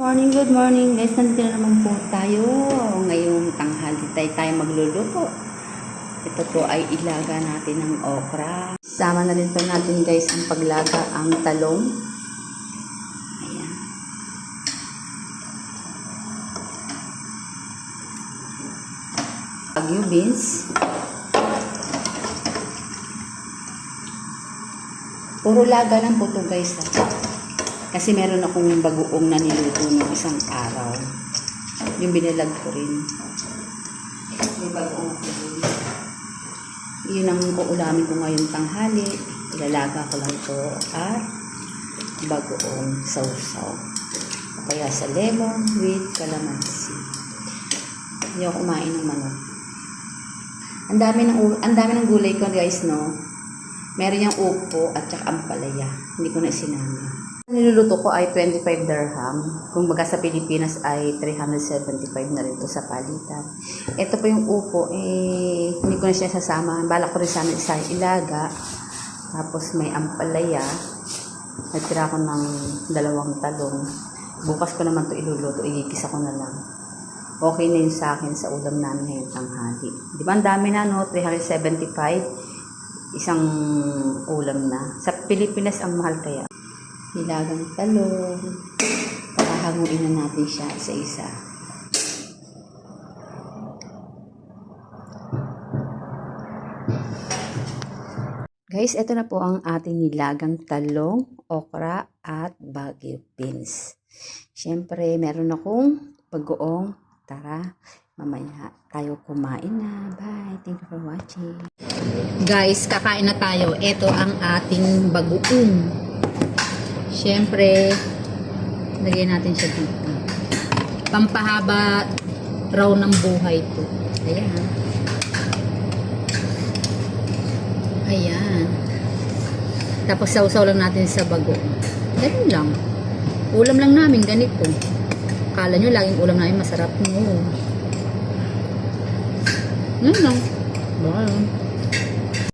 Good morning guys. Nandito na naman po tayo. Ngayong tanghali tayo magluluto. Ito po ay ilaga natin ng okra. Sama na rin po natin guys ang paglaga ang talong. Ayan. Bagyo beans. Puro laga lang po ito guys. Kasi meron akong bagoong na niluto ng isang araw. Yung binilag ko rin. May bagoong ko rin. Yun ang uulamin ko ngayon tanghali. Ilalaga ko lang ito at bagoong sausaw. Kaya sa lemon with calamansi. Hindi ako kumain ng manok. Ang dami ng gulay ko guys, no? Meron yung upo at saka ampalaya. Hindi ko na sinama. Niluluto ko ay 25 dirham. Kung baga sa Pilipinas ay 375 na rin ito sa palitan. Ito po yung upo, hindi ko na siya sasama. Balak ko rin sana isa ilaga. Tapos may ampalaya. Nagtira ko ng 2 talong. Bukas ko naman ito iluluto. Igigisa ko na lang. Okay na yun sa akin sa ulam namin ngayong tanghali. Di ba ang dami na, no? 375. Isang ulam na. Sa Pilipinas ang mahal kaya. Nilagang talong. Pahahanguin na natin siya isa-isa. Guys, ito na po ang ating nilagang talong, okra, at bagyo beans. Siyempre, meron akong bagoong. Tara, mamaya tayo kumain na. Bye! Thank you for watching. Guys, kakain na tayo. Ito ang ating bagoong. Siyempre, lagyan natin siya dito. Pampahaba raw ng buhay ito. Ayan. Ayan. Tapos sausaw lang natin sa bago. Ganun lang. Ulam lang namin ganito. Akala nyo laging ulam namin masarap. No. Ganun lang. Bye.